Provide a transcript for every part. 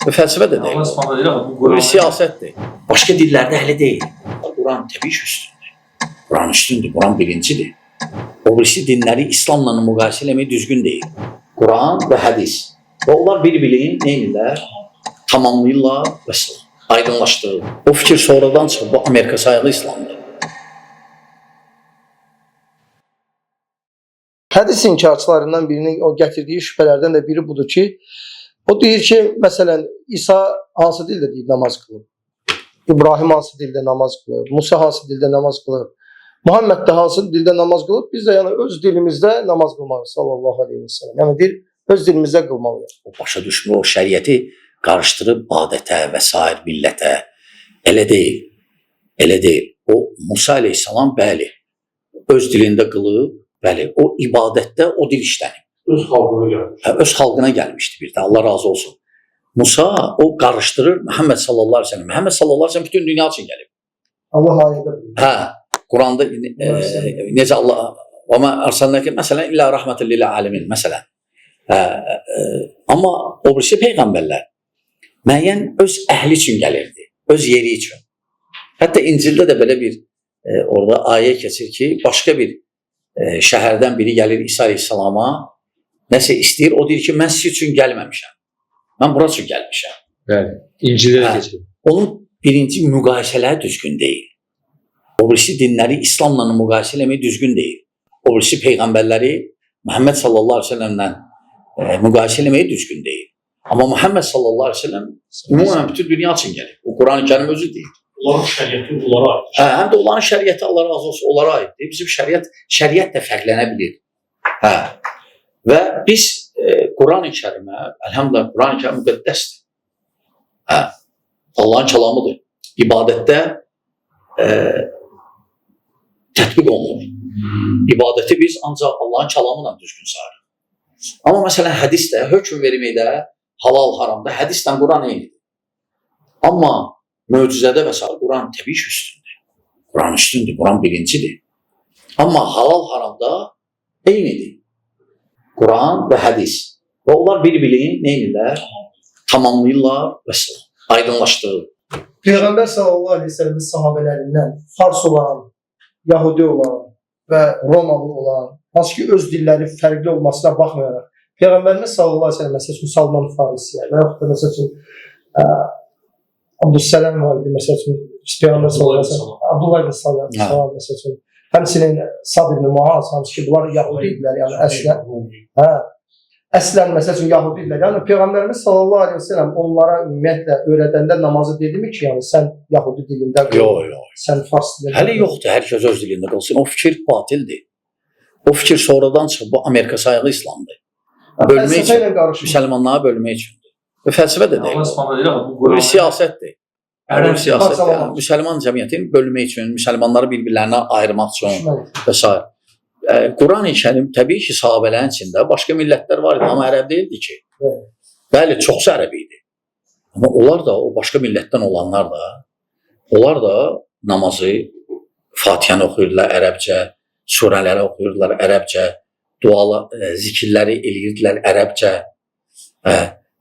Fəlsəfə də deyil. Bu siyasətdir. Başqa dillərdə hələ deyil. Quran təbii ki üstündür. Quran üstündür, Quran birincidir. O birisi dinləri İslamla müqayisə eləmək düzgün deyil. Quran və hədis. Və onlar bir-birini neynirlər? Tamamlayırlar və aydınlaşdırır. O fikir sonradan çıxıb, bu Amerika sayılı İslamdır. Hədis inkarçılarından birinin o gətirdiyi şübhələrdən də biri budur ki, o deyir ki, məsələn, İsa hansı dildə deyir namaz qılıb? İbrahim hansı dildə namaz qılıb? Musa hansı dildə namaz qılıb? Muhammed də hansı dildə namaz qılıb? Biz də yəni öz dilimizdə namaz qılmalıyıq sallallahu aleyhi və səlləm. Yəni deyir, öz dilimizdə qılmalıyıq. O başa düşmür, o şəriəti qarışdırıb adətə və sair millətə. Elə deyil. Elə deyil. O Musa aleyhissalam bəli, öz dilində qılıb, bəli, o ibadətdə o dil işlənib. Öz xalqına gəlmişdi. Öz xalqına gəlmişdi bir də, Allah razı olsun. Musa o qarışdırır Muhammed sallallahu aleyhi ve sellem. Muhammed sallallahu aleyhi ve sellem bütün dünya üçün gəlib. Allah ayədə bilir. Hə, Quranda necə Allah və mə ərsəlnəkə məsələn illə rəhmətən lil ələmin məsələn. Amma o birisi peyğəmbərlər müəyyən öz əhli üçün gəlirdi, öz yeri üçün. Hətta İncildə də belə bir orada ayə keçir ki, başqa bir şəhərdən biri gəlir İsa aleyhissalama, nəsə istəyir, o deyir ki, mən siz üçün gəlməmişəm. Mən bura üçün gəlmişəm. Bəli, İncildə də keçir. Onun birinci müqayisələri düzgün deyil. O birisi dinləri İslamla müqayisə eləmək düzgün deyil. O birisi peyğəmbərləri Muhammed sallallahu aleyhi ve sellemlə müqayisə eləmək düzgün deyil. Amma Muhammed sallallahu aleyhi ve sellem ümumən bütün dünya üçün gəlir. O Quran-ı Kərim özü deyil. Onların şəriəti onlara aiddir. Həm də onların şəriəti Allah razı olsun onlara aiddir. Bizim şəriət də fərqlənə bilir. Və biz Quran-ı Kərimə, əlhəmdülillah Quran-ı Kərim müqəddəsdir. Allahın kəlamıdır. İbadətdə tətbiq olunur. İbadəti biz ancaq Allahın kəlamı ilə düzgün sayırıq. Amma məsələn hədisdə, hökm verməkdə, halal haramda hədislə Quran eynidir. Amma möcüzədə və s. Quran təbii ki üstündür. Quran üstündür, Quran birincidir. Amma halal haramda eynidir. Quran və hədis. Və onlar bir-birini neynirlər? Tamamlayırlar və s. aydınlaşdırır. Peyğəmbər sallallahu aleyhi ve sellemin sahabələrindən Fars olan, Yahudi olan və Romalı olan, hansı ki öz dilləri fərqli olmasına baxmayaraq, Peyğəmbərimiz sallallahu aleyhi ve sellem məsəl üçün Salman Farisiyə və yaxud da məsəl üçün Abdüssələm var idi, məsəl üçün Peyğəmbər sallallahu aleyhi ve sellem, Abdullah ibn Salam məsəl üçün, həmçinin Sad ibn Muaz, hansı ki bunlar Yahudi idilər, yəni əslən məsəl üçün Yahudi idilər. Yəni Peyğəmbərimiz sallallahu aleyhi ve sellem onlara ümumiyyətlə öyrədəndə namazı dedimi ki, yəni sən Yahudi dilində qıl, sən Fars dilində qıl. Hələ yoxdur, hər kəs öz dilində qılsın. O fikir batildir. O fikir sonradan çıxıb, bu Amerika sayılı İslamdır. Bölmək üçün, müsəlmanları bölmək üçündür. Və fəlsəfə də deyil. Bu siyasətdir. Müsəlman cəmiyyətini bölmək üçün, müsəlmanları bir-birlərinə ayırmaq üçün və s. Quran-ı Kərim təbii ki sahabələrin içində başqa millətlər var idi, amma ərəb deyildi ki. Bəli, çoxsu ərəb idi. Amma onlar da, o başqa millətdən olanlar da, onlar da namazı, Fatihəni oxuyurdular ərəbcə, surələri oxuyurdular ərəbcə, dualı zikirləri eləyirdilər ərəbcə.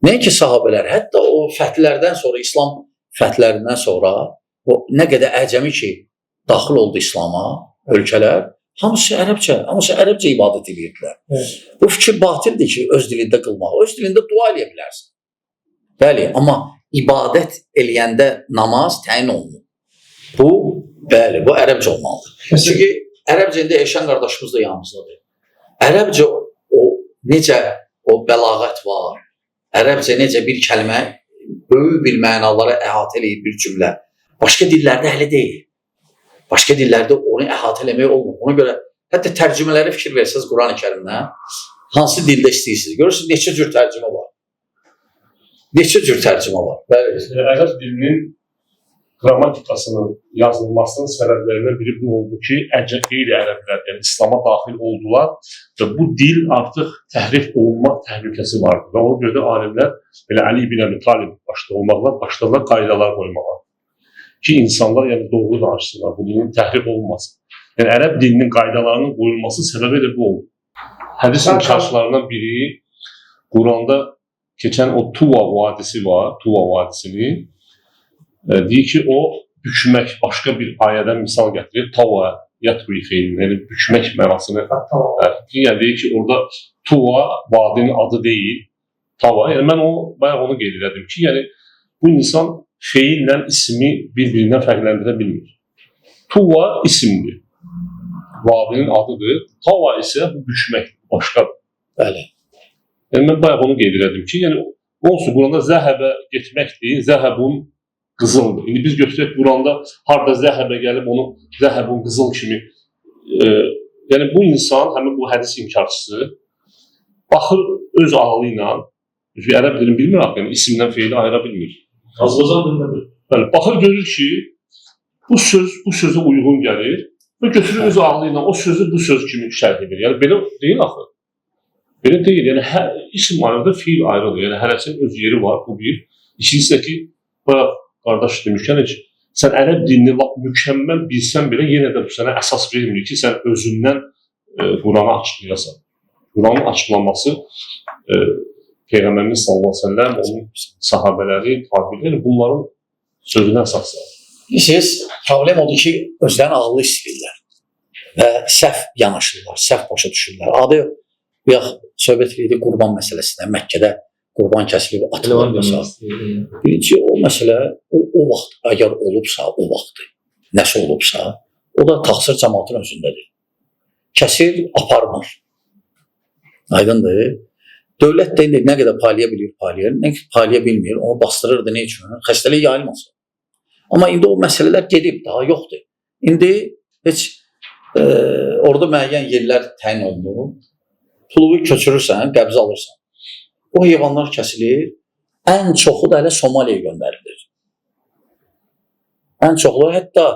Nəinki sahabələr, hətta o fətlərdən sonra, İslam fətlərindən sonra, o nə qədər əcəmi ki daxil oldu İslama, ölkələr, hamısı ərəbcə ibadət edirdilər. Bu fikir batildir ki, öz dilində qılmaq. Öz dilində dua eləyə bilərsən. Bəli, amma ibadət eləyəndə namaz təyin olunur. Bu, bəli, bu ərəbcə olmalıdır. Çünki ərəbcə indi Eşən qardaşımız da yanımızdadır. Ərəbcə necə o bəlağət var, ərəbcə necə bir kəlmə böyük bir mənalara əhatə eləyir bir cümlə. Başqa dillərdə hələ deyil. Başqa dillərdə onu əhatə eləmək olmur. Ona görə hətta tərcümələri fikir versəz Quran-ı Kərimdən, hansı dildə istəyirsiniz? Görürsünüz, neçə cür tərcümə var. Neçə cür tərcümə var. Ərəb dilinin qrammatikasının yazılmasının səbəblərindən biri bu oldu ki, qeyri-ərəblər, yəni İslama daxil oldular və bu dil artıq təhrif olunmaq təhlükəsi vardı. Və ona görə də alimlər, belə Ali ibn Əbi Talib başda olmaqla başlarına qaydalar qoymağa. Ki, insanlar yəni doğru danışsınlar, bu dilin təhrif olmasın. Yəni, ərəb dilinin qaydalarının qoyulması səbəbi də bu oldu. Hədis inkarçılarından biri Quranda keçən o Tuva vadisi var, Tuva vadisini deyir ki, o bükmək, başqa bir ayədən misal gətirir. Tava, yatvi xeyrin, yəni bükmək mənasını. Yəni deyir ki, orada Tuva vadinin adı deyil, Tava. Yəni mən bayaq onu qeyd elədim ki, yəni bu insan feillə ismi bir-birindən fərqləndirə bilmir. Tuva isimdir, vadinin adıdır. Tava isə bu bükməkdir, başqadır. Bəli. Yəni mən bayaq onu qeyd elədim ki, yəni onsuz Quranda zəhəbə getməkdir, zəhəbun qızıldır. İndi biz götürək Quranda harda zəhəbə gəlib onu zəhəbun qızıl kimi yəni bu insan, həmin bu hədis inkarçısı baxır öz ağlı ilə, ərəb dilini bilmir axı, yəni isimdən feili ayıra bilmir. Azərbaycan dilində bilir. Bəli, baxır görür ki, bu sözə uyğun gəlir və götürür öz ağlı ilə o sözü bu söz kimi şərh edir. Yəni belə deyil axı. Belə deyil. Yəni hər isim ayrıdır, fiil ayrıdır. Yəni hərəsinin öz yeri var, bu bir. İkincisi də ki, bayaq qardaş demişkən heç sən ərəb dilini mükəmməl bilsən belə yenə də bu sənə əsas vermir ki, sən özündən Quranı açıqlayasan. Quranın açıqlanması Peyğəmbərimiz sallallahu əleyhi və səlləm, onun sahabələri, tabiləri bunların sözünə əsaslanır. Bilirsiniz, problem odur ki, özlərini ağlı istəyirlər və səhv yanaşırlar, səhv başa düşürlər. Adı bayaq söhbət edirdik qurban məsələsindən, Məkkədə qurban kəsilib atılır məsələ. Birinci o məsələ o vaxt əgər olubsa, o vaxtdır. Nəsə olubsa, o da təqsir cəmaatın özündədir. Kəsir, aparmır. Aydındır. Dövlət də nə qədər paylaya bilir, paylayır, nə qədər paylaya bilmir, onu bastırırdı, nə üçün? Xəstəlik yayılmasın. Amma indi o məsələlər gedib, daha yoxdur. İndi heç orada müəyyən yerlər təyin olunur, pulu köçürürsən, qəbz alırsan. O heyvanlar kəsilir, ən çoxu da hələ Somaliyaya göndərilir. Ən çoxu, hətta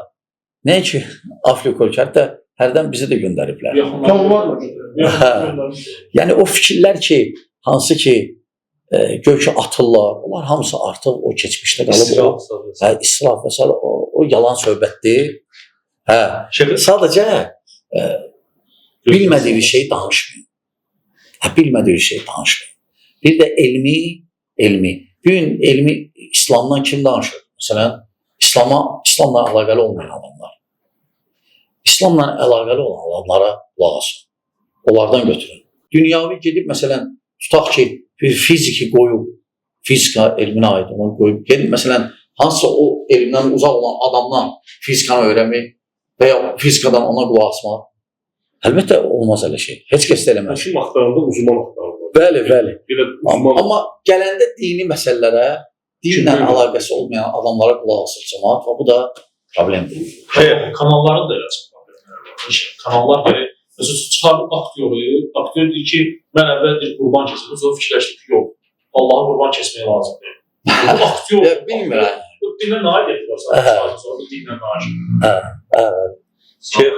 nə ki, Afrika ölkə, hətta hərdən bizi də göndəriblər. Yəni o fikirlər ki, hansı ki, gökü atırlar, onlar hamısı artıq o keçmişdə qalıb. İsraf və s. O yalan söhbətdir. Sadəcə bilmədiyi bir şey danışmayın. Bilmədiyi bir şey danışmayın. Bir də elmi. Bugün elmi İslamdan kim danışır? Məsələn, İslamla əlaqəli olmayan adamlar. İslamla əlaqəli olan adamlara qulaq asın. Onlardan götürün. Dünyavi gedib, məsələn, tutaq ki, bir fiziki qoyub, fizika elminə aid onu qoyub, gedib, məsələn, hansısa o elmdən uzaq olan adamdan fizikanı öyrənmək və ya fizikadan ona qulaq asmaq, əlbəttə olmaz elə şey. Heç kəs də eləməz. Kim axtaranda uzman axtaranda. Bəli. Amma gələndə dini məsələlərə, dinlə əlaqəsi olmayan adamlara qulaq asır cəmaat və bu da problemdir. Kanalların da elə çıxmaq. Kanallar belə çıxarıb aktyor deyir ki, mən əvvəldir qurban kesildim, sonra fikirləşdim ki, yox, Allah'a qurban kesməyə lazımdır. Bu aktyor. Bilmirəm. Bu dinlə nail edirlər. Sonra dinlə nail. Şeyh,